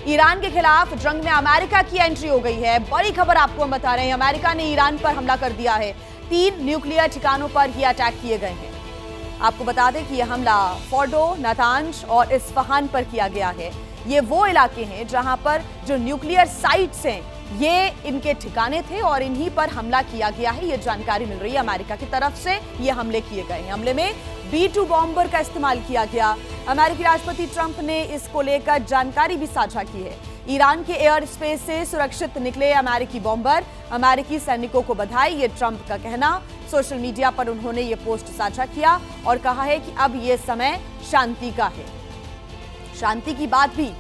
Iran के खिलाफ जंग में अमेरिका की एंट्री हो गई है। बड़ी खबर आपको हम बता रहे हैं, अमेरिका ने ईरान पर हमला कर दिया है। 3 न्यूक्लियर ठिकानों पर ये अटैक किए गए हैं। आपको बता दें कि यह हमला फोर्डो, नातांज और इस्फहान पर किया गया है। ये वो इलाके हैं जहां पर जो न्यूक्लियर साइट्स हैं ये इनके ठिकाने थे और इन्हीं पर हमला किया गया है। ये जानकारी मिल रही है अमेरिका की तरफ से। ये हमले किए गए हैं। हमले में B-2 बॉम्बर का इस्तेमाल किया गया। अमेरिकी राष्ट्रपति ट्रंप ने इसको लेकर जानकारी भी साझा की है। ईरान के एयर स्पेस से सुरक्षित निकले अमेरिकी बॉम्बर, अमेरिकी सैनिकों को बधाई, ये ट्रंप का कहना। सोशल मीडिया पर उन्होंने ये पोस्ट साझा किया और कहा है कि अब ये समय शांति का है। शांति की बात भी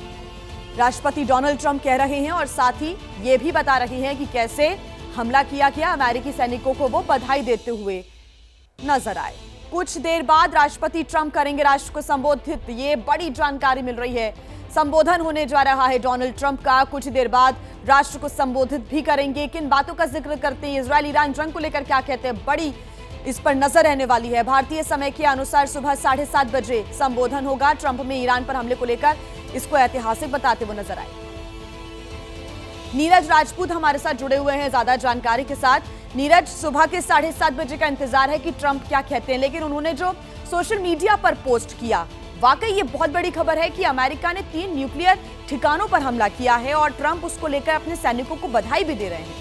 राष्ट्रपति डोनाल्ड ट्रंप कह रहे हैं और साथ ही ये भी बता रहे हैं कि कैसे हमला किया गया। अमेरिकी सैनिकों को वो बधाई देते हुए नजर आए। कुछ देर बाद राष्ट्रपति ट्रंप करेंगे राष्ट्र को संबोधित, ये बड़ी जानकारी मिल रही है। संबोधन होने जा रहा है डोनाल्ड ट्रंप का। कुछ देर बाद राष्ट्र को संबोधित भी करेंगे। किन बातों का जिक्र करते हैं, इजरायल ईरान जंग को लेकर क्या कहते हैं, बड़ी इस पर नजर रहने वाली है। भारतीय समय के अनुसार सुबह 7:30 बजे संबोधन होगा। ट्रंप में ईरान पर हमले को लेकर इसको ऐतिहासिक बताते हुए नजर आए। नीरज राजपूत हमारे साथ जुड़े हुए हैं ज्यादा जानकारी के साथ। नीरज, सुबह के 7:30 बजे का इंतजार है कि ट्रंप क्या कहते हैं, लेकिन उन्होंने जो सोशल मीडिया पर पोस्ट किया, वाकई ये बहुत बड़ी खबर है कि अमेरिका ने 3 न्यूक्लियर ठिकानों पर हमला किया है और ट्रंप उसको लेकर अपने सैनिकों को बधाई भी दे रहे हैं।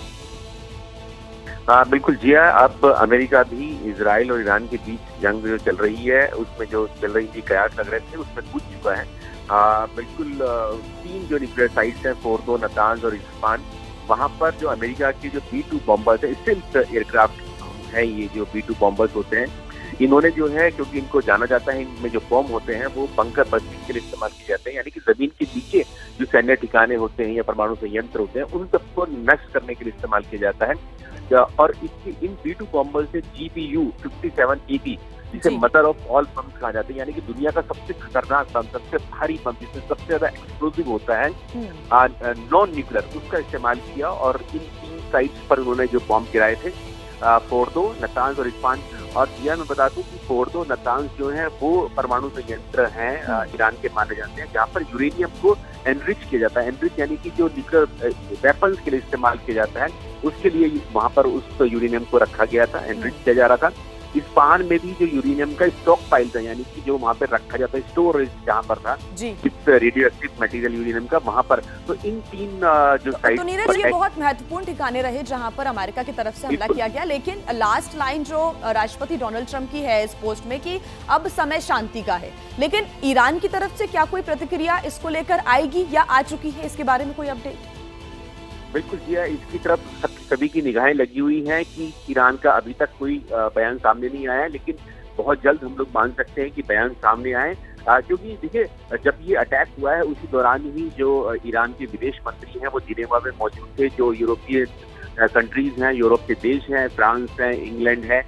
बिल्कुल जिया, अब अमेरिका भी इजराइल और ईरान के बीच जंग जो चल रही है उसमें जो चल रही थी कयास लग रहे थे उसमें कूद चुका है। बिल्कुल 3 जो न्यूक्लियर साइट्स हैं, फोर्डो, नातांज और इस्फहान, वहां पर जो अमेरिका के जो B-2 बॉम्बर्स है, स्टिल्थ एयरक्राफ्ट है, ये जो B-2 बॉम्बर्स होते हैं, इन्होंने जो है, क्योंकि इनको जाना जाता है, इनमें जो बॉम्ब होते हैं वो बंकर बस्टिंग के लिए इस्तेमाल किए जाते हैं, यानी कि जमीन के नीचे जो सैन्य ठिकाने होते हैं या परमाणु संयंत्र होते हैं उन सबको नष्ट करने के लिए इस्तेमाल किया जाता है। और इसकी इन B-2 बॉम्बर से GBU-57 जिसे मदर ऑफ ऑल बम्स कहा जाता है, यानी कि दुनिया का सबसे खतरनाक बम, सबसे भारी बम, जिसमें सबसे ज्यादा एक्सप्लोसिव होता है, नॉन न्यूक्लियर, उसका इस्तेमाल किया। और इन 3 साइट्स पर उन्होंने जो बॉम्ब गिराए थे, फोर्डो, नातांज और इस्फहान। और मैं बता दूं कि फोर्डो, नातांज जो है वो परमाणु संयंत्र हैं ईरान के माने जाते हैं, जहाँ पर यूरेनियम को एनरिच किया जाता है। एनरिच यानी कि जो न्यूक्लियर वेपन्स के लिए इस्तेमाल किया जाता है, उसके लिए वहां पर उस यूरेनियम को रखा गया था, एनरिच किया जा रहा था। इस्फहान में भी जो यूरेनियम का स्टॉक पाइल था, यानी कि जो वहां पर रखा जाता है, स्टोरेज जहां पर था इस रेडियो एक्टिव मटेरियल यूरेनियम का, वहां पर। तो इन 3 जो साइट, तो नीरज, ये बहुत महत्वपूर्ण ठिकाने रहे जहां पर अमेरिका की तरफ से हमला किया गया। लेकिन लास्ट लाइन जो राष्ट्रपति डोनाल्ड ट्रंप की है इस पोस्ट में कि अब समय शांति का है, लेकिन ईरान की तरफ से क्या कोई प्रतिक्रिया इसको लेकर आएगी या आ चुकी है, इसके बारे में कोई अपडेट? बिल्कुल जी, इसकी तरफ सभी की निगाहें लगी हुई हैं कि ईरान का अभी तक कोई बयान सामने नहीं आया है, लेकिन बहुत जल्द हम लोग मान सकते हैं कि बयान सामने आए। क्योंकि देखिए, जब ये अटैक हुआ है उसी दौरान ही जो ईरान के विदेश मंत्री हैं वो जिनेवा में मौजूद थे। जो यूरोपीय कंट्रीज हैं, यूरोप के देश हैं, फ्रांस है, इंग्लैंड है,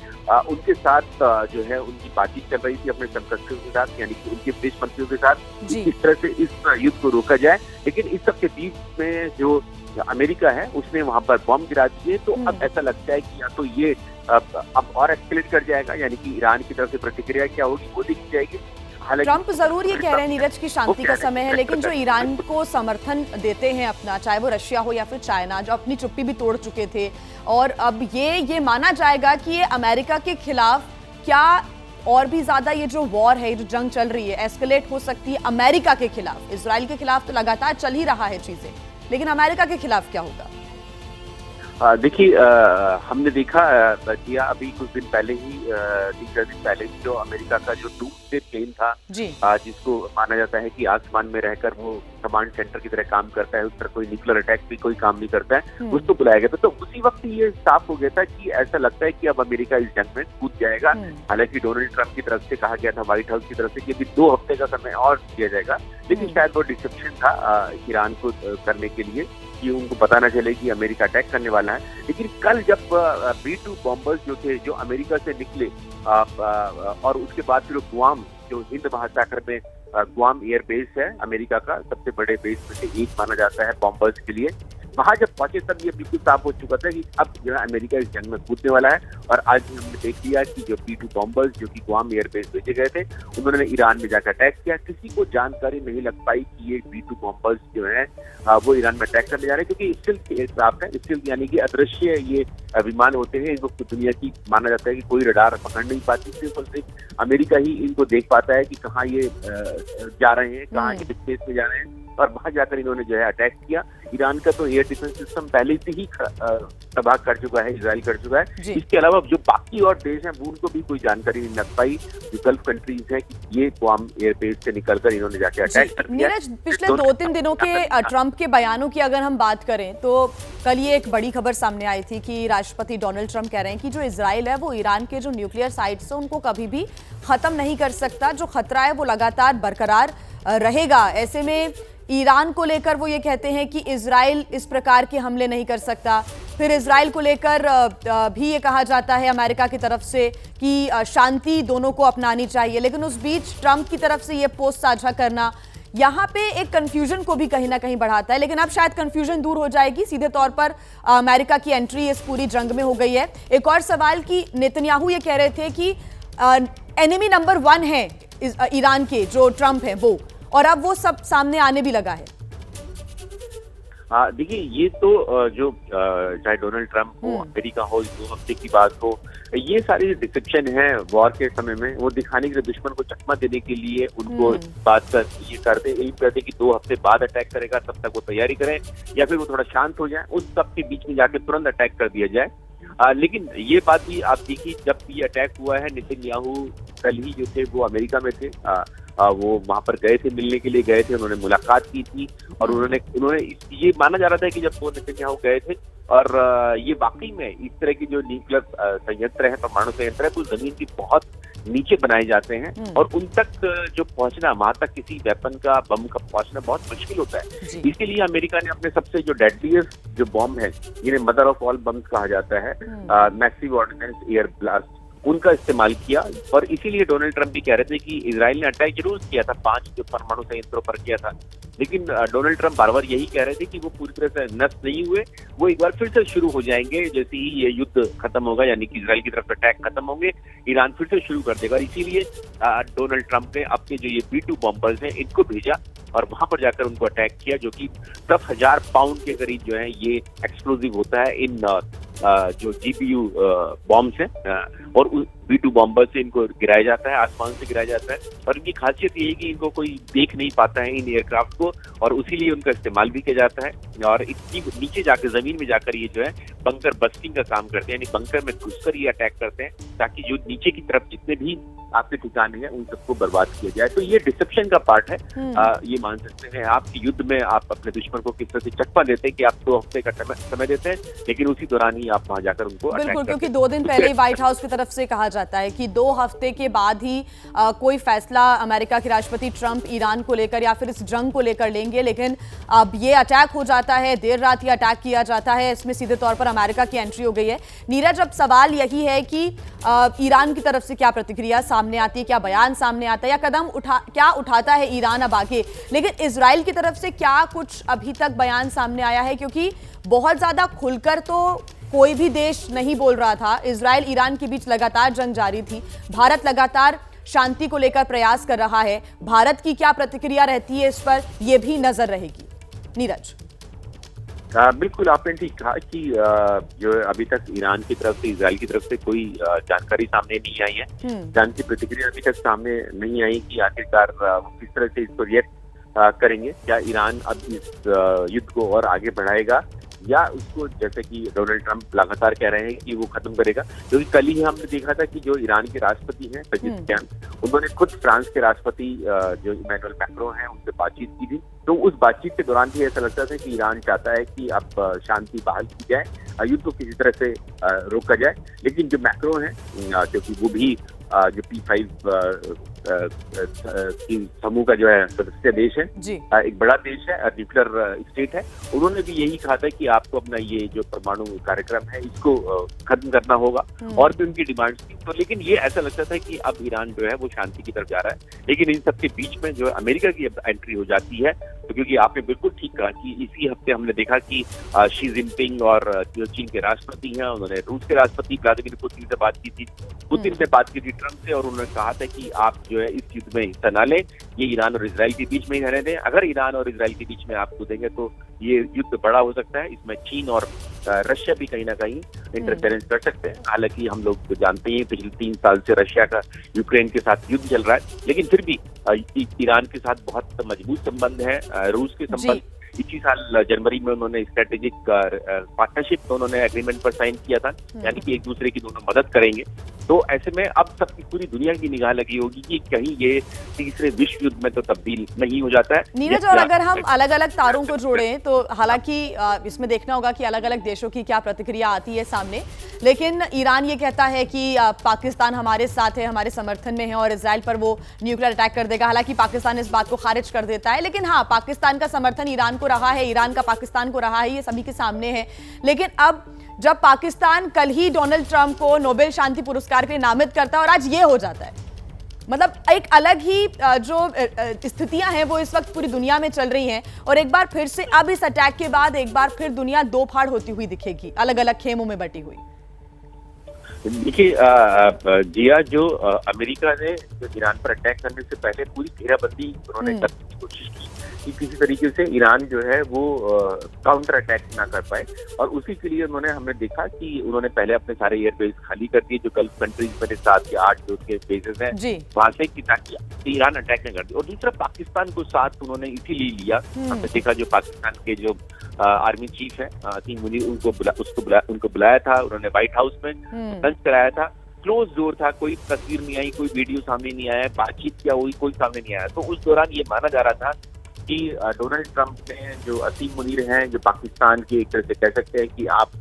उनके साथ जो है उनकी बातचीत चल रही थी अपने संसदों के साथ, यानी कि उनके विदेश मंत्रियों के साथ, किस तरह से इस युद्ध को रोका जाए। लेकिन इस सब के बीच में जो अमेरिका है उसने वहां पर बॉम्ब गिरा दिए। तो अब ऐसा लगता है कि या तो ये अब और एक्सकेलेट कर जाएगा, यानी कि ईरान की तरफ से प्रतिक्रिया क्या होगी वो देखी जाएगी। ट्रंप जरूर ये कह रहे हैं नीरज की शांति का समय है, लेकिन जो ईरान को समर्थन देते हैं अपना, चाहे वो रशिया हो या फिर चाइना, जो अपनी चुप्पी भी तोड़ चुके थे, और अब ये माना जाएगा कि ये अमेरिका के खिलाफ क्या और भी ज्यादा ये जो वॉर है, जो जंग चल रही है, एस्केलेट हो सकती है अमेरिका के खिलाफ। इजराइल के खिलाफ तो लगातार चल ही रहा है चीजें, लेकिन अमेरिका के खिलाफ क्या होगा? देखिए, हमने देखा किया अभी कुछ दिन पहले ही, 3-4 दिन पहले ही, जो अमेरिका का जो डूम्सडे प्लेन था, जिसको माना जाता है कि आसमान में रहकर वो कमांड सेंटर की तरह काम करता है, उस पर कोई न्यूक्लियर अटैक भी कोई काम नहीं करता है, उसको बुलाया गया था। तो उसी वक्त ये साफ हो गया था कि ऐसा लगता है कि अब अमेरिका इस जंग में कूद जाएगा। हालांकि डोनाल्ड ट्रंप की तरफ से कहा गया था, व्हाइट हाउस की तरफ से, कि अभी 2 हफ्ते का समय और दिया जाएगा, लेकिन शायद वो डिसेप्शन था ईरान को करने के लिए कि उनको पता न चले कि अमेरिका अटैक करने वाला है। लेकिन कल जब B-2 बॉम्बर्स जो थे, जो अमेरिका से निकले, और उसके बाद फिर गुआम, जो हिंद महासागर में गुआम एयर बेस है अमेरिका का, सबसे बड़े बेस में से एक माना जाता है बॉम्बर्स के लिए, वहां जब पहुंचे तब ये बिल्कुल साफ हो चुका था कि अब जो है अमेरिका इस जंग में कूदने वाला है। और आज हमने देख लिया कि जो B-2 बॉम्बर्स जो कि गुआम एयरबेस भेजे गए थे, उन्होंने ईरान में जाकर अटैक किया। किसी को जानकारी नहीं लग पाई कि ये B-2 बॉम्बर्स जो है वो ईरान में अटैक करने जा रहे हैं, क्योंकि स्टिल्थ एयरक्राफ्ट है, स्टिल्थ यानी कि अदृश्य ये विमान होते हैं। इनको दुनिया की माना जाता है कि कोई रडार पकड़ नहीं पाती, सिर्फ अमेरिका ही इनको देख पाता है कि कहाँ ये जा रहे हैं, कहाँ ये स्पेस में जा रहे हैं। और वहां जाकर इन्होंने जो है अटैक किया। ईरान का तो एयर डिफेंस सिस्टम पहले से ही तबाह कर चुका है, इजराइल कर चुका है। इसके अलावा जो बाकी और देश हैं वो उनको भी कोई जानकारी नहीं लग पाई, जो गल्फ कंट्रीज हैं, कि ये गुआम एयरबेस से निकलकर इन्होंने जाके अटैक कर दिया। नीरज, पिछले 2-3 दिनों के ट्रंप के बयानों की अगर हम बात करें तो कल ये एक बड़ी खबर सामने आई थी कि राष्ट्रपति डोनाल्ड ट्रंप कह रहे हैं कि जो इजराइल है वो ईरान के जो न्यूक्लियर साइट्स है उनको कभी भी खत्म नहीं कर सकता, जो खतरा है वो लगातार बरकरार रहेगा। ऐसे में ईरान को लेकर वो ये कहते हैं कि इजराइल इस प्रकार के हमले नहीं कर सकता। फिर इजराइल को लेकर भी ये कहा जाता है अमेरिका की तरफ से कि शांति दोनों को अपनानी चाहिए, लेकिन उस बीच ट्रंप की तरफ से ये पोस्ट साझा करना यहाँ पे एक कंफ्यूजन को भी कहीं ना कहीं बढ़ाता है। लेकिन अब शायद कंफ्यूजन दूर हो जाएगी, सीधे तौर पर अमेरिका की एंट्री इस पूरी जंग में हो गई है। एक और सवाल कि नेतन्याहू ये कह रहे थे कि एनिमी नंबर 1 है ईरान के जो ट्रंप है वो, और अब वो सब सामने आने भी लगा है। देखिए, ये तो जो चाहे डोनाल्ड ट्रंप हो, अमेरिका हो, 2 हफ्ते की बात हो, ये सारी डिसेप्शन है वॉर के समय में, वो दिखाने के लिए, दुश्मन को चकमा देने के लिए उनको बात कर ये करते एम करते कि 2 हफ्ते बाद अटैक करेगा, तब तक वो तैयारी करें, या फिर वो थोड़ा शांत हो जाए, उस सब के बीच में जाके तुरंत अटैक कर दिया जाए। लेकिन ये बात भी आप देखिए, जब ये अटैक हुआ है, नेतन्याहू कल ही जो थे वो अमेरिका में थे, वो वहां पर गए थे, मिलने के लिए गए थे, उन्होंने मुलाकात की थी। और उन्होंने ये माना जा रहा था कि जब वो नेतन्याहू गए थे और ये वाकई में इस तरह की जो न्यूक्लियर संयंत्र है, परमाणु संयंत्र है, तो जमीन की बहुत नीचे बनाए जाते हैं और उन तक जो पहुंचना, वहां तक किसी वेपन का, बम का पहुंचना बहुत मुश्किल होता है। इसके लिए अमेरिका ने अपने सबसे जो डेडलीस्ट जो बॉम्ब है, जिन्हें मदर ऑफ ऑल बम्स कहा जाता है, मैसिव ऑर्डिनेंस एयर ब्लास्ट, उनका इस्तेमाल किया। और इसीलिए डोनाल्ड ट्रंप भी कह रहे थे कि इजराइल ने अटैक जरूर किया था, 5 जो परमाणु संयंत्रों पर किया था, लेकिन डोनाल्ड ट्रंप बार बार यही कह रहे थे कि वो पूरी तरह से नष्ट नहीं हुए, वो एक बार फिर से शुरू हो जाएंगे जैसे ही ये युद्ध खत्म होगा, यानी कि इजराइल की तरफ अटैक खत्म होंगे, ईरान फिर से शुरू कर देगा। और इसीलिए डोनाल्ड ट्रंप ने अपने जो ये B-2 बॉम्बर्स हैं इनको भेजा और वहां पर जाकर उनको अटैक किया, जो कि 10,000 पाउंड के करीब जो है ये एक्सप्लोजिव होता है इन जो GPU बॉम्ब्स हैं, और B-2 बॉम्बर से इनको गिराया जाता है, आसमान से गिराया जाता है। और इनकी खासियत ये है कि इनको कोई देख नहीं पाता है इन एयरक्राफ्ट को, और उसीलिए उनका इस्तेमाल भी किया जाता है। और इतनी नीचे जाकर, जमीन में जाकर ये जो है बंकर बस्टिंग का काम करते हैं, यानी बंकर में घुसकर ये अटैक करते हैं, ताकि जो नीचे की तरफ जितने भी आपके ठिकाने हैं उन सबको बर्बाद किया जाए। तो ये डिसेप्शन का पार्ट है। ये मान सकते हैं आप कि युद्ध में आप अपने दुश्मन को किस तरह से चकमा देते हैं कि आप 2 हफ्ते का समय देते हैं, लेकिन उसी दौरान ही आप वहां जाकर उनको बिल्कुल, क्योंकि 2 दिन पहले ही व्हाइट हाउस की तरफ से कहा जाता है कि 2 हफ्ते के बाद ही कोई फैसला अमेरिका के राष्ट्रपति ट्रंप ईरान को लेकर या फिर इस जंग को लेकर लेंगे। लेकिन अब ये अटैक हो जाता है, देर रात ये अटैक किया जाता है, इसमें सीधे तौर पर अमेरिका की एंट्री हो गई है। नीरज, अब सवाल यही है कि ईरान की तरफ से क्या प्रतिक्रिया सामने आती है, क्या बयान सामने आता है, या कदम क्या उठाता है ईरान अब आगे। लेकिन इजराइल की तरफ से क्या कुछ अभी तक बयान सामने आया है, क्योंकि बहुत ज्यादा खुलकर तो कोई भी देश नहीं बोल रहा था। इजराइल ईरान के बीच लगातार जंग जारी थी, भारत लगातार शांति को लेकर प्रयास कर रहा है। भारत की क्या प्रतिक्रिया रहती है इस पर, यह भी नजर रहेगी। नीरज, बिल्कुल आपने ठीक कहा कि जो अभी तक ईरान की तरफ से, इजराइल की तरफ से कोई जानकारी सामने नहीं आई है, ईरान की प्रतिक्रिया अभी तक सामने नहीं आई कि आखिरकार किस तरह से इसको रिएक्ट करेंगे। क्या ईरान अब इस युद्ध को और आगे बढ़ाएगा, या उसको, जैसे कि डोनाल्ड ट्रंप लगातार कह रहे हैं कि वो खत्म करेगा। क्योंकि कल ही हमने देखा था कि जो ईरान के राष्ट्रपति हैं पेजेश्कियान, उन्होंने खुद फ्रांस के राष्ट्रपति जो इमैनुअल मैक्रों हैं उनसे बातचीत की थी। तो उस बातचीत के दौरान भी ऐसा लगता था कि ईरान चाहता है कि अब शांति बहाल की जाए, युद्ध को किसी तरह से रोका जाए। लेकिन जो मैक्रो हैं, क्योंकि वो भी जो P5 समूह का जो है सदस्य देश है, जी। एक बड़ा देश है, न्यूक्लियर स्टेट है। उन्होंने भी यही कहा था कि आपको अपना ये जो परमाणु कार्यक्रम है इसको खत्म करना होगा, और भी उनकी डिमांड्स थी। तो लेकिन ये ऐसा लगता था कि अब ईरान जो है वो शांति की तरफ जा रहा है, लेकिन इन सबके बीच में जो अमेरिका की एंट्री हो जाती है। तो क्योंकि आपने बिल्कुल ठीक कहा कि इसी हफ्ते हमने देखा कि शी जिनपिंग और जो चीन के राष्ट्रपति हैं, उन्होंने रूस के राष्ट्रपति व्लादिमीर पुतिन से बात की थी, पुतिन से बात की थी ट्रंप से, और उन्होंने कहा था कि आप जो है इस युद्ध में हिस्सा ना लें, ये ईरान और इजराइल के बीच में ही रहने दें। अगर ईरान और इजराइल के बीच में आप कूदेंगे तो ये युद्ध बड़ा हो सकता है। इसमें चीन और रशिया भी कहीं ना कहीं इंटरफेरेंस कर सकते हैं। हालांकि हम लोग जानते हैं पिछले 3 साल से रशिया का यूक्रेन के साथ युद्ध चल रहा है, लेकिन फिर भी ईरान के साथ बहुत मजबूत संबंध है। रूस के संबंध इसी साल जनवरी में उन्होंने स्ट्रेटेजिक पार्टनरशिप उन्होंने एग्रीमेंट पर साइन किया था, यानी कि एक दूसरे की दोनों मदद करेंगे। तो ऐसे में अब सबकी पूरी दुनिया की निगाह लगी होगी कि कहीं ये तीसरे विश्व युद्ध में तो तब्दील नहीं हो जाता है। नीरज, और अगर हम अलग अलग तारों को जोड़ें तो हालांकि इसमें देखना होगा कि अलग अलग देशों की क्या प्रतिक्रिया आती है सामने, लेकिन ईरान ये कहता है कि पाकिस्तान हमारे साथ है, हमारे समर्थन में है और इजराइल पर वो न्यूक्लियर अटैक कर देगा। हालांकि पाकिस्तान इस बात को खारिज कर देता है, लेकिन हाँ, पाकिस्तान का समर्थन ईरान को रहा है, ईरान का पाकिस्तान को रहा है, ये सभी के सामने है। लेकिन अब जब पाकिस्तान कल ही डोनाल्ड ट्रंप को नोबेल शांति पुरस्कार के लिए नामित करता है और आज ये हो जाता है, मतलब एक अलग ही जो स्थितियां हैं वो इस वक्त पूरी दुनिया में चल रही हैं, और एक बार फिर से अब इस अटैक के बाद एक बार फिर दुनिया दो फाड़ होती हुई दिखेगी, अलग अलग खेमों में बटी हुई। देखिए जिया, जो अमेरिका ने ईरान पर अटैक करने से पहले पूरी घेराबंदी उन्होंने करने की कोशिश की कि किसी तरीके से ईरान जो है वो काउंटर अटैक ना कर पाए, और उसी के लिए हमने देखा कि उन्होंने पहले अपने सारे एयरबेस खाली कर दिए जो गल्फ कंट्रीज में 7 या 8 जो उसके बेसेस हैं वहां से, ताकि ईरान अटैक न कर दे। और दूसरा, पाकिस्तान को साथ उन्होंने इसीलिए लिया। हमने देखा जो पाकिस्तान के जो आर्मी चीफ है असीम मुनीर, उनको बुलाया था, उन्होंने व्हाइट हाउस में लंच कराया था, क्लोज डोर था, कोई तस्वीर नहीं आई, कोई वीडियो सामने नहीं आया, बातचीत क्या हुई कोई सामने नहीं आया। तो उस दौरान ये माना जा रहा था कि डोनाल्ड ट्रंप ने, जो असीम मुनीर हैं, जो पाकिस्तान के एक तरह से कह सकते हैं कि आप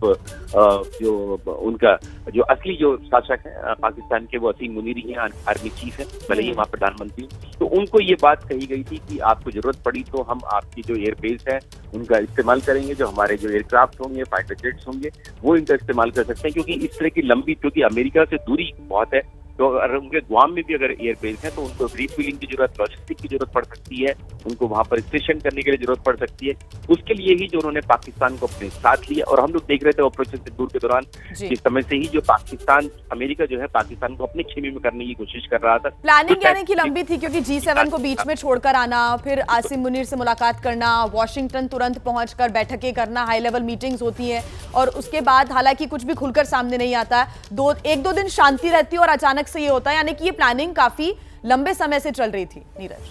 जो उनका जो असली जो शासक है पाकिस्तान के, वो असीम मुनीर ही हैं, आर्मी चीफ है, भले ही वहाँ प्रधानमंत्री। तो उनको ये बात कही गई थी कि आपको जरूरत पड़ी तो हम आपकी जो एयरबेस है उनका इस्तेमाल करेंगे, जो हमारे जो एयरक्राफ्ट होंगे, फाइटर जेट्स होंगे, वो इनका इस्तेमाल कर सकते हैं, क्योंकि इस तरह की लंबी, क्योंकि अमेरिका से दूरी बहुत है, तो अगर उनके गुआम में भी अगर एयरबेस है तो उनको रिफिलिंग की जरूरत, लॉजिस्टिक की जरूरत पड़ सकती है, उनको वहां पर स्टेशन करने के लिए जरूरत पड़ सकती है। उसके लिए ही जो उन्होंने पाकिस्तान को अपने साथ लिया, और हम लोग देख रहे थे ऑपरेशन सिंदूर के दौरान इस समय से ही जो पाकिस्तान, अमेरिका जो है पाकिस्तान को अपने खेमे में करने की कोशिश कर रहा था। प्लानिंग यानी कि लंबी थी, क्योंकि G7 को बीच में छोड़कर आना, फिर आसिम मुनीर से मुलाकात करना, वॉशिंगटन तुरंत पहुंचकर बैठकें करना, हाई लेवल मीटिंग्स होती हैं, और उसके बाद हालांकि कुछ भी खुलकर सामने नहीं आता, 1-2 दिन शांति रहती है और अचानक से ये होता है, यानी कि ये प्लानिंग काफी लंबे समय से चल रही थी। नीरज,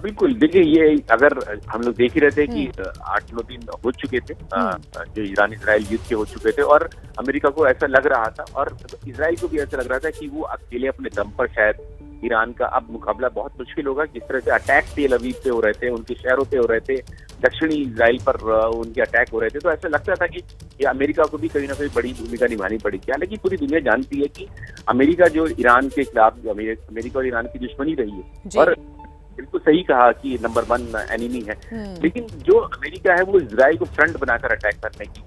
बिल्कुल, देखिए ये अगर हम लोग देख ही रहे थे कि 8-9 दिन हो चुके थे जो ईरान इजराइल युद्ध के हो चुके थे, और अमेरिका को ऐसा लग रहा था और इजराइल को भी ऐसा लग रहा था कि वो अकेले अपने दम पर शायद ईरान का अब मुकाबला बहुत मुश्किल होगा। जिस तरह से अटैक तेल अवीव पे हो रहे थे, उनके शहरों पे हो रहे थे, दक्षिणी इजराइल पर उनके अटैक हो रहे थे, तो ऐसा लगता था कि ये अमेरिका को भी कहीं ना कहीं बड़ी भूमिका निभानी पड़ेगी। हालांकि पूरी दुनिया जानती है कि अमेरिका जो ईरान के खिलाफ, अमेरिका और ईरान की दुश्मनी रही है, और बिल्कुल सही कहा कि नंबर 1 एनिमी है, लेकिन जो अमेरिका है वो इजराइल को फ्रंट बनाकर अटैक करने की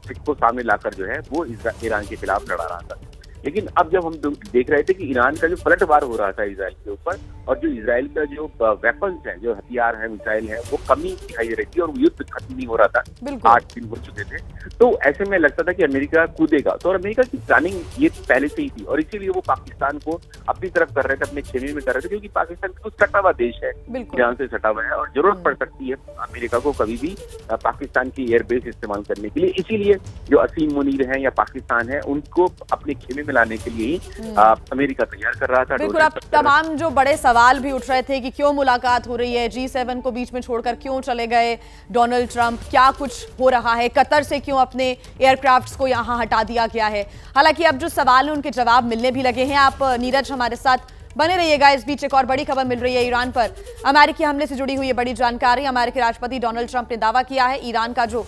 फिक्र को सामने लाकर जो है वो ईरान के खिलाफ लड़ा रहा था। लेकिन अब जब हम देख रहे थे कि ईरान का जो पलटवार हो रहा था इजराइल के ऊपर, और जो इजराइल का जो वेपन्स हैं, जो हथियार हैं, मिसाइल है, वो कमी दिखाई दे रही थी, और युद्ध खत्म नहीं हो रहा था, 8 दिन हो चुके थे। तो ऐसे में लगता था कि अमेरिका कूदेगा, तो अमेरिका की प्लानिंग ये पहले से ही थी, और इसीलिए वो पाकिस्तान को अपनी तरफ कर रहे थे, अपने खेमे में कर रहे थे, क्योंकि पाकिस्तान तो सटा हुआ देश है, ईरान से सटा हुआ है, और जरूरत पड़ सकती है अमेरिका को कभी भी पाकिस्तान की एयरबेस इस्तेमाल करने के लिए। इसीलिए जो असीम मुनीर है या पाकिस्तान है, उनको अपने खेमे में लाने के लिए ही अमेरिका तैयार कर रहा था। बिल्कुल, अब तमाम जो बड़े सवाल भी उठ रहे थे कि क्यों मुलाकात हो रही है, G7 को बीच में छोड़कर क्यों चले गए डोनाल्ड ट्रंप, क्या कुछ हो रहा है, कतर से क्यों अपने एयरक्राफ्ट्स को यहां हटा दिया गया है। हालांकि अब जो सवाल है उनके जवाब मिलने भी लगे हैं। आप नीरज हमारे साथ बने रहिएगा। इस बीच एक और बड़ी खबर मिल रही है, ईरान पर अमेरिकी हमले से जुड़ी हुई है बड़ी जानकारी। अमेरिकी राष्ट्रपति डोनाल्ड ट्रंप ने दावा किया है ईरान का जो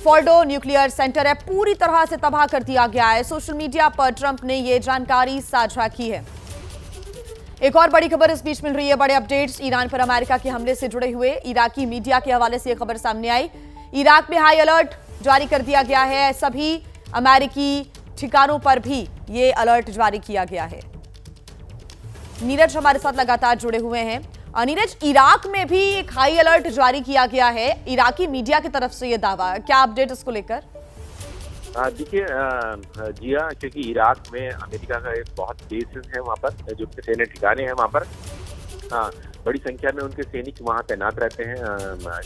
फोर्डो न्यूक्लियर सेंटर है पूरी तरह से तबाह कर दिया गया है। सोशल मीडिया पर ट्रंप ने यह जानकारी साझा की है। एक और बड़ी खबर इस बीच मिल रही है, बड़े अपडेट्स ईरान पर अमेरिका के हमले से जुड़े हुए। इराकी मीडिया के हवाले से यह खबर सामने आई। इराक में हाई अलर्ट जारी कर दिया गया है। सभी अमेरिकी ठिकानों पर भी ये अलर्ट जारी किया गया है। नीरज हमारे साथ लगातार जुड़े हुए हैं। नीरज, इराक में भी एक हाई अलर्ट जारी किया गया है, इराकी मीडिया की तरफ से यह दावा, क्या अपडेट इसको लेकर? देखिए जिया, क्योंकि इराक में अमेरिका का एक बहुत बेसिस है, वहाँ पर जो सैन्य ठिकाने हैं वहाँ पर बड़ी संख्या में उनके सैनिक वहाँ तैनात रहते हैं,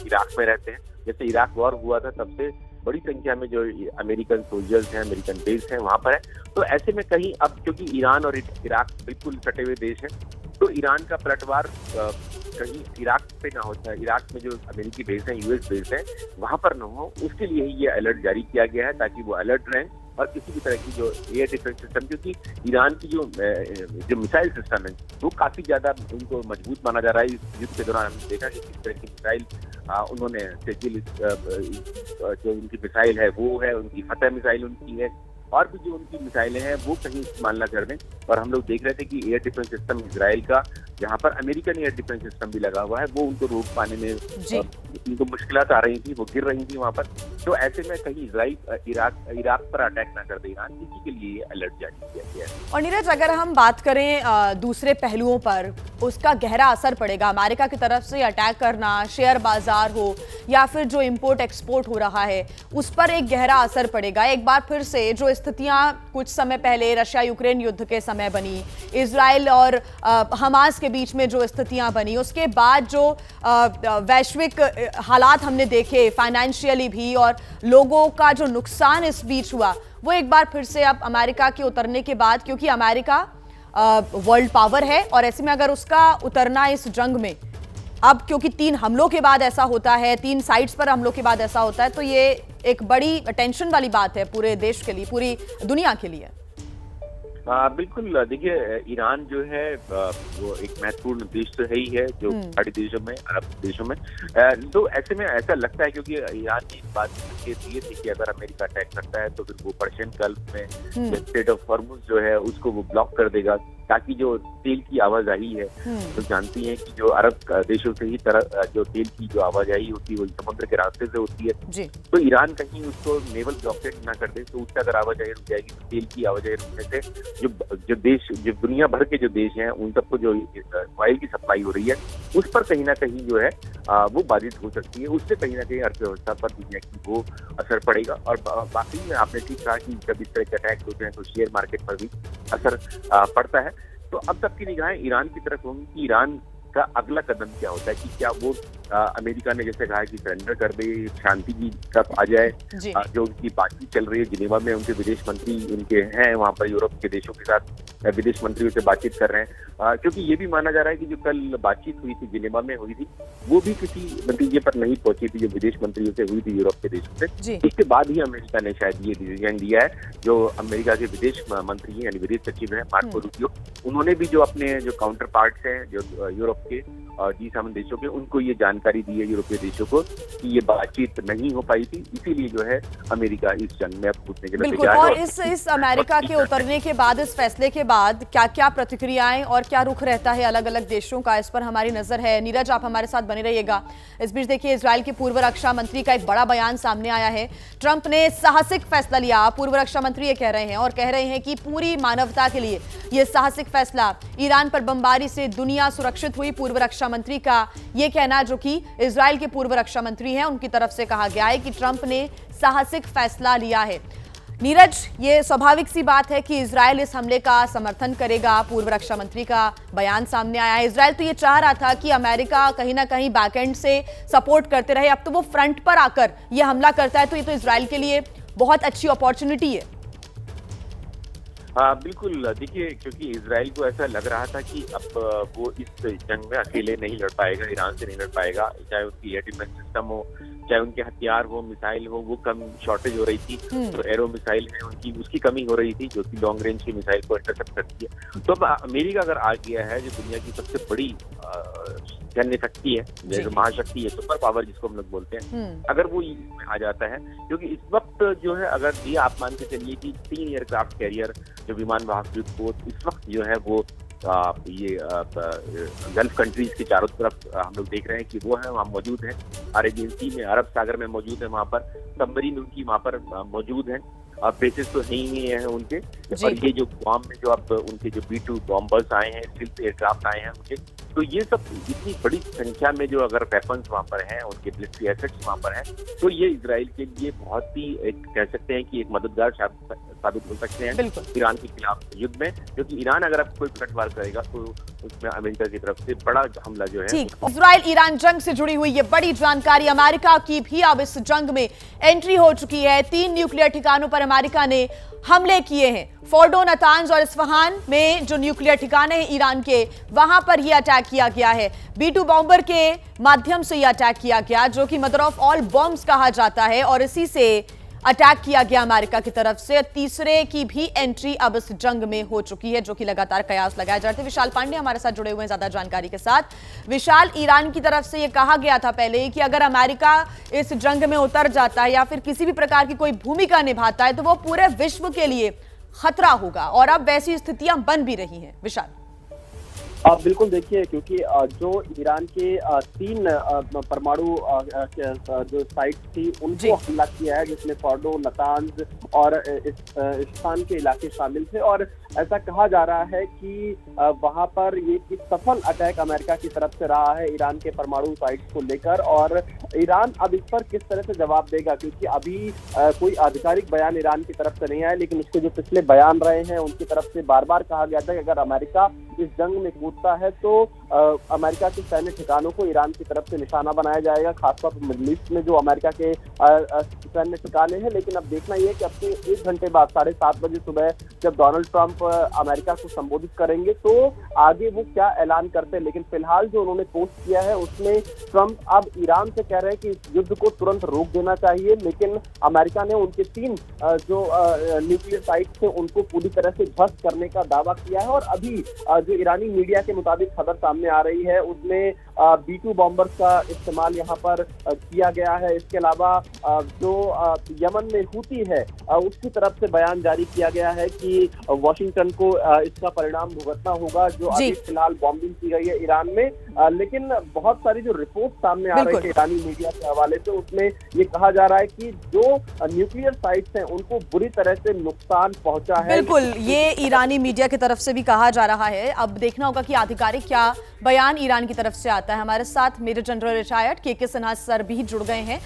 इराक में रहते हैं। जैसे इराक वॉर हुआ था तब से बड़ी संख्या में जो अमेरिकन सोल्जर्स हैं, अमेरिकन बेस हैं वहाँ पर है। तो ऐसे में कहीं अब क्योंकि ईरान और इराक बिल्कुल सटे हुए देश हैं, तो ईरान का पलटवार कहीं इराक पे ना होता है, इराक में जो अमेरिकी बेस है, यूएस बेस है, वहां पर न हो, उसके लिए ही ये अलर्ट जारी किया गया है, ताकि वो अलर्ट रहें और किसी भी तरह की जो एयर डिफेंस सिस्टम, क्योंकि ईरान की जो मिसाइल सिस्टम है वो काफी ज्यादा उनको मजबूत माना जा रहा है। इस युद्ध के दौरान हमने देखा कि किस तरह की मिसाइल उन्होंने जो उनकी मिसाइल है वो है, उनकी फतेह मिसाइल उनकी है, और भी जो उनकी मिसाइलें हैं वो कहीं इस्तेमाल न कर दें। और हम लोग देख रहे थे कि एयर डिफेंस सिस्टम इजराइल का, जहाँ पर अमेरिकन एयर डिफेंस सिस्टम भी लगा हुआ है, वो उनको रोक पाने में उनको मुश्किलात आ रही थी, वो गिर रही थी वहाँ पर। तो ऐसे में कहीं इजराइल इराक पर अटैक ना कर दे ईरान, इसी के लिए अलर्ट जारी किया गया है। और नीरज, अगर हम बात करें दूसरे पहलुओं पर, उसका गहरा असर पड़ेगा अमेरिका की तरफ से अटैक करना, शेयर बाजार हो या फिर जो इंपोर्ट एक्सपोर्ट हो रहा है उस पर एक गहरा असर पड़ेगा। एक बार फिर से जो स्थितियां कुछ समय पहले रशिया यूक्रेन युद्ध के समय बनी, इजराइल और हमास के बीच में जो स्थितियां बनी, उसके बाद जो वैश्विक हालात हमने देखे फाइनेंशियली भी, और लोगों का जो नुकसान इस बीच हुआ, वो एक बार फिर से अब अमेरिका के उतरने के बाद, क्योंकि अमेरिका वर्ल्ड पावर है और ऐसे में अगर उसका उतरना इस जंग में अब, क्योंकि 3 हमलों के बाद ऐसा होता है, 3 साइड्स पर हमलों के बाद ऐसा होता है, तो ये एक बड़ी टेंशन वाली बात है पूरे देश के लिए, पूरी दुनिया के लिए। बिल्कुल, देखिए ईरान जो है वो एक महत्वपूर्ण देश तो है ही है, जो सारे देशों में, अरब देशों में। तो ऐसे में ऐसा लगता है, क्योंकि ईरान ने इस बात की दिए थी कि अगर अमेरिका अटैक करता है तो फिर वो पर्शियन गल्फ में स्ट्रेट ऑफ हॉर्मुज जो है उसको वो ब्लॉक कर देगा, ताकि जो तेल की आवाजाही है, तो जानती हैं कि जो अरब देशों से ही जो तेल की जो आवाजाही होती है वो समुद्र के रास्ते से होती है। तो ईरान कहीं उसको नेवल ब्लॉकेट ना कर दे, तो उससे अगर आवाजाही रुक जाएगी तो तेल की आवाजाही रुकने से जो देश, जो दुनिया भर के जो देश हैं, उन सबको जो ऑयल की सप्लाई हो रही है उस पर कहीं ना कहीं जो है वो बाधित हो सकती है। उससे कहीं ना कहीं अर्थव्यवस्था पर दुनिया की वो असर पड़ेगा। और बाकी में आपने ठीक कहा कि जब इस तरह के अटैक होते हैं तो शेयर मार्केट पर भी असर पड़ता है। तो अब सबकी निगाहें ईरान की तरफ होंगी कि ईरान का अगला कदम क्या होता है, कि क्या वो अमेरिका ने जैसे कहा कि सरेंडर कर दे, शांति की तरफ आ जाए। जो उनकी बातचीत चल रही है जिनेवा में, उनके विदेश मंत्री उनके हैं वहाँ पर, यूरोप के देशों के साथ विदेश मंत्रियों से बातचीत कर रहे हैं, क्योंकि ये भी माना जा रहा है कि जो कल बातचीत हुई थी जिनेवा में हुई थी, वो भी किसी नतीजे पर नहीं पहुंची थी, जो विदेश मंत्रियों से हुई थी यूरोप के देशों से। इसके बाद ही अमेरिका ने शायद ये डिसीजन लिया है। जो अमेरिका के विदेश मंत्री हैं, यानी विदेश सचिव हैं मार्को रूबियो, उन्होंने भी जो अपने जो काउंटर पार्ट्स हैं जो यूरोप के और G7 देशों के, उनको ये जानकारी दी है यूरोपीय देशों को कि ये बातचीत नहीं हो पाई थी, इसीलिए जो है अमेरिका इस जंग में अब कूदने के लिए तैयार है। और इस अमेरिका के उतरने के बाद, इस फैसले के बाद क्या क्या प्रतिक्रियाएं और क्या रुख रहता है अलग अलग देशों का, इस पर हमारी नजर है। नीरज, आप हमारे साथ बने रहिएगा। इस बीच देखिए, इजराइल के पूर्व रक्षा मंत्री का एक बड़ा बयान सामने आया है। ट्रंप ने साहसिक फैसला लिया, पूर्व रक्षा मंत्री ये कह रहे हैं, और कह रहे हैं कि पूरी मानवता के लिए यह साहसिक फैसला, ईरान पर बमबारी से दुनिया सुरक्षित हुई। पूर्व रक्षा मंत्री का ये कहना, जो कि इजराइल के पूर्व रक्षा मंत्री हैं, उनकी तरफ से कहा गया है कि ट्रंप ने साहसिक फैसला लिया है। नीरज, ये स्वाभाविक सी बात है कि इजराइल इस हमले का समर्थन करेगा। पूर्व रक्षा मंत्री का बयान सामने आया है। इजराइल तो ये चाह रहा था कि अमेरिका कहीं ना कहीं बैकएंड से सपोर्ट करते रहे, अब तो वो फ्रंट पर आकर ये हमला करता है, तो ये तो इजराइल के लिए बहुत अच्छी अपॉर्चुनिटी है। बिल्कुल, देखिए, क्योंकि इजराइल को ऐसा लग रहा था कि अब वो इस जंग में अकेले नहीं लड़ पाएगा, ईरान से नहीं लड़ पाएगा, चाहे उसकी एयर डिफेंस सिस्टम हो, चाहे उनके हथियार हो, मिसाइल हो, वो कम शॉर्टेज हो रही थी। तो एरो मिसाइल है उनकी, उसकी कमी हो रही थी, जो कि लॉन्ग रेंज की मिसाइल को इंटरसेप्ट करती है। तो अब अमेरिका अगर आ गया है, जो दुनिया की सबसे बड़ी सैन्य शक्ति है, जैसे महाशक्ति है, सुपर पावर जिसको हम लोग बोलते हैं, अगर वो इसमें आ जाता है, क्योंकि इस वक्त जो है, अगर ये आप मान के चलिए कि 3 एयरक्राफ्ट कैरियर, जो विमान वाहक युद्धपोत, इस वक्त जो है वो ये गल्फ कंट्रीज के चारों तरफ हम लोग देख रहे हैं कि वो है वहाँ मौजूद है। अरेबियन सी में, अरब सागर में मौजूद है, वहाँ पर सबमरीन उनकी वहाँ पर मौजूद है। बेसिस तो ही है उनके। और ये जो बॉम्ब में जो अब उनके जो B-2 बॉम्बर्स आए हैं, स्टील्थ एयरक्राफ्ट आए हैं उनके, तो ये सब इतनी बड़ी संख्या में जो अगर वेपन्स वहाँ पर हैं, उनके मिलिट्री एसेट्स वहाँ पर हैं, तो ये इजराइल के लिए बहुत ही एक कह सकते हैं कि एक मददगार साबित हो सकते हैं ईरान के खिलाफ युद्ध में, क्योंकि ईरान अगर अब कोई पलटवार करेगा तो उसमें अमेरिका की तरफ से बड़ा हमला जो है। इजराइल ईरान जंग से जुड़ी हुई ये बड़ी जानकारी, अमेरिका की भी अब इस जंग में एंट्री हो चुकी है। 3 न्यूक्लियर ठिकानों पर अमेरिका ने हमले किए हैं। फोर्डो, नतांज और इस्फहान में जो न्यूक्लियर ठिकाने हैं ईरान के, वहां पर यह अटैक किया गया है। B-2 बॉम्बर के माध्यम से यह अटैक किया गया, जो कि मदर ऑफ ऑल बॉम्ब्स कहा जाता है, और इसी से अटैक किया गया अमेरिका की तरफ से। तीसरे की भी एंट्री अब इस जंग में हो चुकी है, जो कि लगातार कयास लगाए जाते हैं। विशाल पांडे हमारे साथ जुड़े हुए हैं ज्यादा जानकारी के साथ। विशाल, ईरान की तरफ से यह कहा गया था पहले कि अगर अमेरिका इस जंग में उतर जाता है या फिर किसी भी प्रकार की कोई भूमिका निभाता है तो वो पूरे विश्व के लिए खतरा होगा, और अब वैसी स्थितियां बन भी रही हैं। विशाल, बिल्कुल, देखिए, क्योंकि जो ईरान के 3 परमाणु जो साइट थी उनको हमला किया है, जिसमें फोर्डो, नतांज और इस्फहान के इलाके शामिल थे, और ऐसा कहा जा रहा है कि वहां पर ये एक सफल अटैक अमेरिका की तरफ से रहा है ईरान के परमाणु साइट्स को लेकर। और ईरान अब इस पर किस तरह से जवाब देगा, क्योंकि अभी कोई आधिकारिक बयान ईरान की तरफ से नहीं आया, लेकिन उसके जो पिछले बयान रहे हैं उनकी तरफ से बार बार कहा गया था कि अगर अमेरिका इस जंग में कूदता है तो अमेरिका के सैन्य ठिकानों को ईरान की तरफ से निशाना बनाया जाएगा, खासतौर पर मिडल ईस्ट में जो अमेरिका के सैन्य ठिकाने हैं। लेकिन अब देखना यह है कि अपने 1 घंटे बाद 7:30 बजे सुबह जब डोनाल्ड ट्रंप अमेरिका को संबोधित करेंगे तो आगे वो क्या ऐलान करते हैं। लेकिन फिलहाल जो उन्होंने पोस्ट किया है उसमें ट्रंप अब ईरान से कह रहे हैं कि इस युद्ध को तुरंत रोक देना चाहिए, लेकिन अमेरिका ने उनके 3 जो न्यूक्लियर साइट थे उनको पूरी तरह से ध्वस्त करने का दावा किया है। और अभी जो ईरानी मीडिया के मुताबिक खबर सामने आ रही है उसमें B-2 बॉम्बर्स का इस्तेमाल यहाँ पर किया गया है। इसके अलावा जो यमन में हुती है उसकी तरफ से बयान जारी किया गया है कि वाशिंगटन को इसका परिणाम भुगतना होगा, जो अभी फिलहाल बॉम्बिंग की गई है ईरान में। लेकिन बहुत सारी जो रिपोर्ट सामने आ रही है ईरानी मीडिया के हवाले से, उसमें ये कहा जा रहा है कि जो न्यूक्लियर साइट्स हैं उनको बुरी तरह से नुकसान पहुंचा है। बिल्कुल, ये ईरानी मीडिया की तरफ से भी कहा जा रहा है। अब देखना होगा कि आधिकारिक क्या बयान ईरान की तरफ से आता है। हमारे साथ मेजर जनरल रिटायर्ड के सिन्हा सर भी जुड़ गए हैं।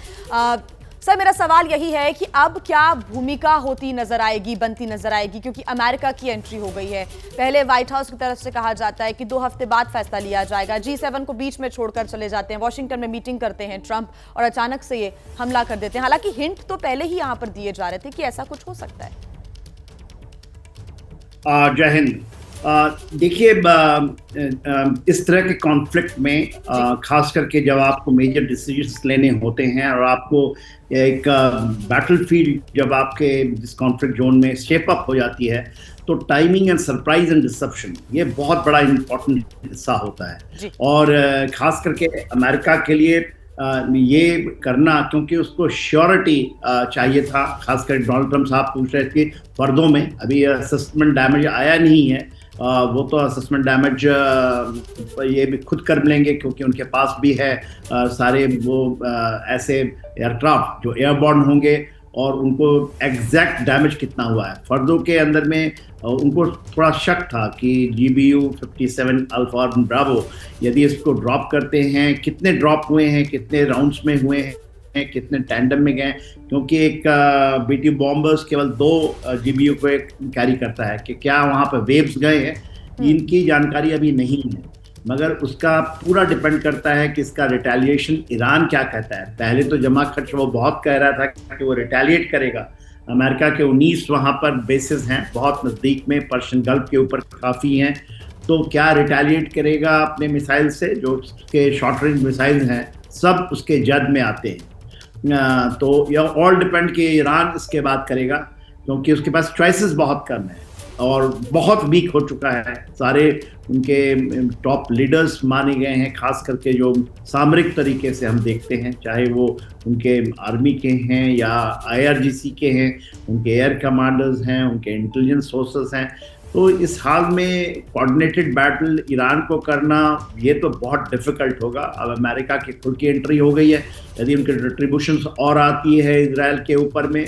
सर, मेरा सवाल यही है कि अब क्या भूमिका होती नजर आएगी, बनती नजर आएगी, क्योंकि अमेरिका की एंट्री हो गई है। पहले व्हाइट हाउस की तरफ से कहा जाता है कि 2 हफ्ते बाद फैसला लिया जाएगा। G7 को बीच में छोड़कर चले जाते हैं, वॉशिंगटन में मीटिंग करते हैं ट्रंप, और अचानक से ये हमला कर देते हैं। हालांकि हिंट तो पहले ही यहां पर दिए जा रहे थे कि ऐसा कुछ हो सकता है। जय हिंद। देखिए, इस तरह के कॉन्फ्लिक्ट में खास करके जब आपको मेजर डिसीजंस लेने होते हैं और आपको एक बैटलफील्ड जब आपके जिस कॉन्फ्लिक्ट जोन में शेप अप हो जाती है, तो timing and surprise and deception ये बहुत बड़ा इम्पोर्टेंट हिस्सा होता है। और खास करके अमेरिका के लिए ये करना, क्योंकि उसको श्योरिटी चाहिए था। खासकर डोनाल्ड ट्रंप साहब पूछ रहे थे फर्दों में, अभी असेसमेंट डैमेज आया नहीं है, वो तो असेसमेंट डैमेज ये भी खुद कर लेंगे, क्योंकि उनके पास भी है सारे वो ऐसे एयरक्राफ्ट जो एयरबॉर्न होंगे और उनको एग्जैक्ट डैमेज कितना हुआ है। फर्दों के अंदर में उनको थोड़ा शक था कि GBU-57 अल्फा ब्रावो यदि इसको ड्रॉप करते हैं, कितने ड्रॉप हुए हैं, कितने राउंड्स में हुए हैं, कितने टैंडम में गए, क्योंकि एक B-2 बॉम्बर्स केवल 2 GBU को कैरी करता है, कि क्या वहाँ पर वेव्स गए हैं, इनकी जानकारी अभी नहीं है। मगर उसका पूरा डिपेंड करता है कि इसका रिटेलिएशन ईरान क्या कहता है। पहले तो जमा खर्च वो बहुत कह रहा था कि वो रिटेलिएट करेगा। अमेरिका के 19 वहाँ पर बेसिस हैं बहुत नज़दीक में, पर्शियन गल्फ के ऊपर काफ़ी हैं, तो क्या रिटेलिएट करेगा अपने मिसाइल से, जो उसके शॉर्ट रेंज मिसाइल हैं सब उसके जद में आते हैं। तो यह ऑल डिपेंड कि ईरान इसके बाद करेगा, क्योंकि उसके पास चॉइसेस बहुत कम है और बहुत वीक हो चुका है। सारे उनके टॉप लीडर्स माने गए हैं, खास करके जो सामरिक तरीके से हम देखते हैं, चाहे वो उनके आर्मी के हैं या IRGC के हैं, उनके एयर कमांडर्स हैं, उनके इंटेलिजेंस सोर्सेस हैं, तो इस हाल में कोऑर्डिनेटेड बैटल ईरान को करना ये तो बहुत डिफिकल्ट होगा। अब अमेरिका की खुद की एंट्री हो गई है, यदि उनके रिट्रीब्यूशंस और आती है इजराइल के ऊपर में,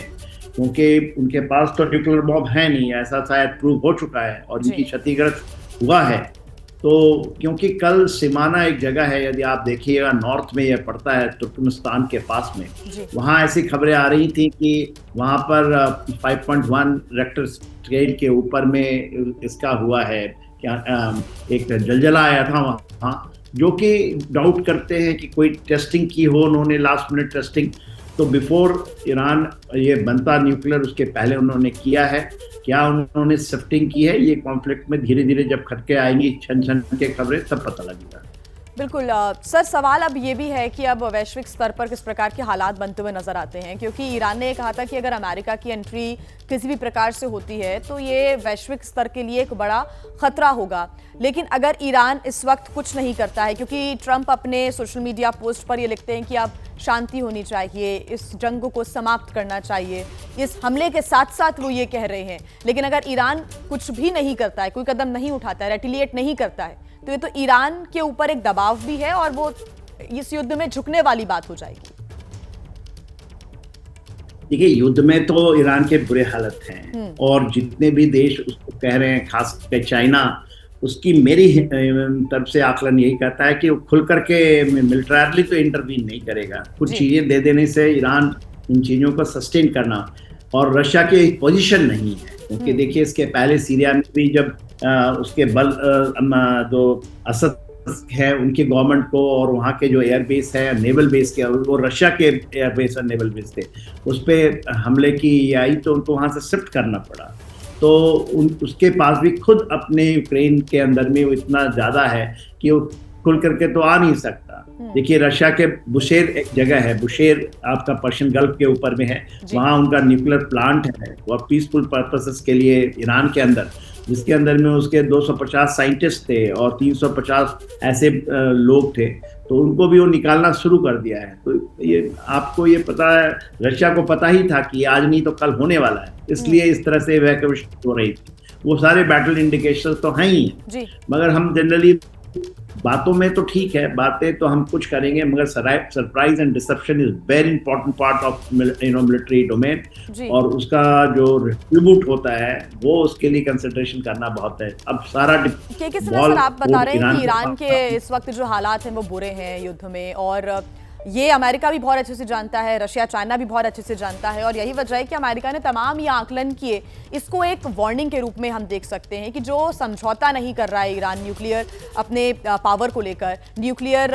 क्योंकि उनके पास तो न्यूक्लियर बॉम्ब है नहीं, ऐसा शायद प्रूव हो चुका है और इनकी क्षतिग्रस्त हुआ है। तो क्योंकि कल सिमाना एक जगह है, यदि आप देखिएगा नॉर्थ में यह पड़ता है तुर्कमेनिस्तान के पास में, वहाँ ऐसी खबरें आ रही थी कि वहाँ पर 5.1 रेक्टर स्केल के ऊपर में इसका हुआ है, क्या एक जलजला आया था वहाँ, जो कि डाउट करते हैं कि कोई टेस्टिंग की हो उन्होंने, लास्ट मिनट टेस्टिंग। तो बिफोर ईरान ये बनता न्यूक्लियर, उसके पहले उन्होंने किया है, क्या उन्होंने शिफ्टिंग की है, ये कॉन्फ्लिक्ट में धीरे धीरे जब खटके आएंगी छन छन के खबरें तब पता लगेगा। बिल्कुल सर, सवाल अब ये भी है कि अब वैश्विक स्तर पर किस प्रकार के हालात बनते हुए नजर आते हैं, क्योंकि ईरान ने कहा था कि अगर अमेरिका की एंट्री किसी भी प्रकार से होती है तो ये वैश्विक स्तर के लिए एक बड़ा खतरा होगा। लेकिन अगर ईरान इस वक्त कुछ नहीं करता है, क्योंकि ट्रंप अपने सोशल मीडिया पोस्ट पर ये लिखते हैं कि अब शांति होनी चाहिए, इस जंग को समाप्त करना चाहिए, इस हमले के साथ साथ वो ये कह रहे हैं, लेकिन अगर ईरान कुछ भी नहीं करता है, कोई कदम नहीं उठाता है, रेटिलिएट नहीं करता है, तो ये तो ईरान के ऊपर एक दबाव भी है और वो इस युद्ध में झुकने वाली बात हो जाएगी। देखिए, युद्ध में तो ईरान के बुरे हालत हैं और जितने भी देश उसको कह रहे हैं, खास कर चाइना, उसकी मेरी तरफ से आकलन यही कहता है कि वो खुल करके मिलिटरली तो इंटरवीन नहीं करेगा। कुछ चीजें दे देने से ईरान इन चीजों को सस्टेन करना, और रशिया की एक पोजीशन नहीं है, क्योंकि देखिए इसके पहले सीरिया में भी जब उसके जो असद है उनकी गवर्नमेंट को, और वहाँ के जो एयरबेस है, नेवल बेस के, वो रशिया के एयरबेस और नेवल बेस थे, उस पर हमले की आई तो उनको वहाँ से शिफ्ट करना पड़ा। तो उसके पास भी खुद अपने यूक्रेन के अंदर में वो इतना ज़्यादा है कि वो खुल करके तो आ नहीं सकता। देखिए रशिया के बुशेर एक जगह है, बुशेर आपका पर्शियन गल्फ के ऊपर में है, वहाँ उनका न्यूक्लियर प्लांट है, वो पीसफुल पर्पसेस के लिए ईरान के अंदर, जिसके अंदर में उसके 250 साइंटिस्ट थे और 350 ऐसे लोग थे, तो उनको भी वो निकालना शुरू कर दिया है। तो ये आपको ये पता है, रशिया को पता ही था कि आज नहीं तो कल होने वाला है, इसलिए इस तरह से इवैक्यूएशन हो रही थी। वो सारे बैटल इंडिकेशन तो हैं ही, मगर हम जनरली बातों में तो ठीक है, बातें तो हम कुछ करेंगे, मगर surprise and deception is very important part of military domain, और उसका जो रिट्रीब्यूट होता है वो उसके लिए कंसिडरेशन करना बहुत है। अब सारा सर, आप बता रहे हैं कि ईरान के इस वक्त जो हालात हैं वो बुरे हैं युद्ध में, और ये अमेरिका भी बहुत अच्छे से जानता है, रशिया चाइना भी बहुत अच्छे से जानता है, और यही वजह है कि अमेरिका ने तमाम ये आकलन किए। इसको एक वार्निंग के रूप में हम देख सकते हैं कि जो समझौता नहीं कर रहा है ईरान न्यूक्लियर अपने पावर को लेकर, न्यूक्लियर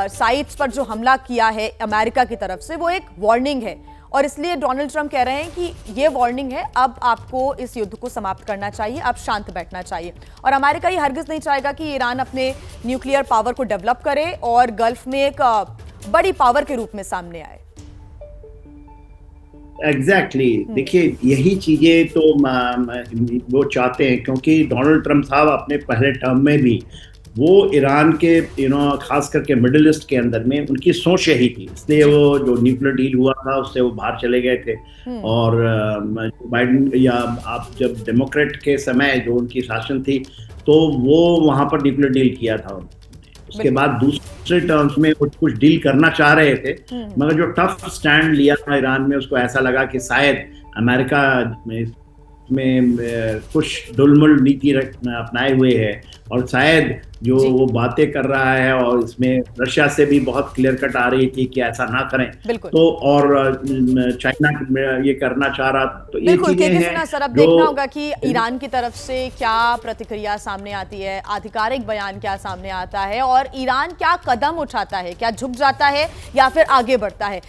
साइट्स पर जो हमला किया है अमेरिका की तरफ से, वो एक वार्निंग है, और इसलिए डोनाल्ड ट्रंप कह रहे हैं कि ये वार्निंग है, अब आपको इस युद्ध को समाप्त करना चाहिए, अब शांत बैठना चाहिए। और अमेरिका ये हरगिज नहीं चाहेगा कि ईरान अपने न्यूक्लियर पावर को डेवलप करे और गल्फ में एक बड़ी पावर के रूप में सामने आए। एग्जैक्टली देखिए यही चीजें तो वो चाहते हैं, क्योंकि डोनाल्ड ट्रंप साहब अपने पहले टर्म में भी वो ईरान के खास करके मिडिल ईस्ट के अंदर में उनकी सोच यही थी, इसलिए वो जो न्यूक्लियर डील हुआ था उससे वो बाहर चले गए थे। और बाइडेन या आप जब डेमोक्रेट के समय जो उनकी शासन थी तो वो वहाँ पर न्यूक्लियर डील किया था। उसके बाद दूसरे टर्म्स में कुछ डील करना चाह रहे थे, मगर जो टफ स्टैंड लिया था ईरान में, उसको ऐसा लगा कि शायद अमेरिका में कुछ डुलमुल नीति अपनाए हुए है, और शायद जो वो बातें कर रहा है, और इसमें रशिया से भी बहुत क्लियर कट आ रही थी कि ऐसा ना करें, तो और चाइना ये करना चाह रहा, तो ये चीजें हैं। सर अब देखना होगा कि ईरान की तरफ से क्या प्रतिक्रिया सामने आती है, आधिकारिक बयान क्या सामने आता है, और ईरान क्या कदम उठाता है, क्या झुक जाता है या फिर आगे बढ़ता है।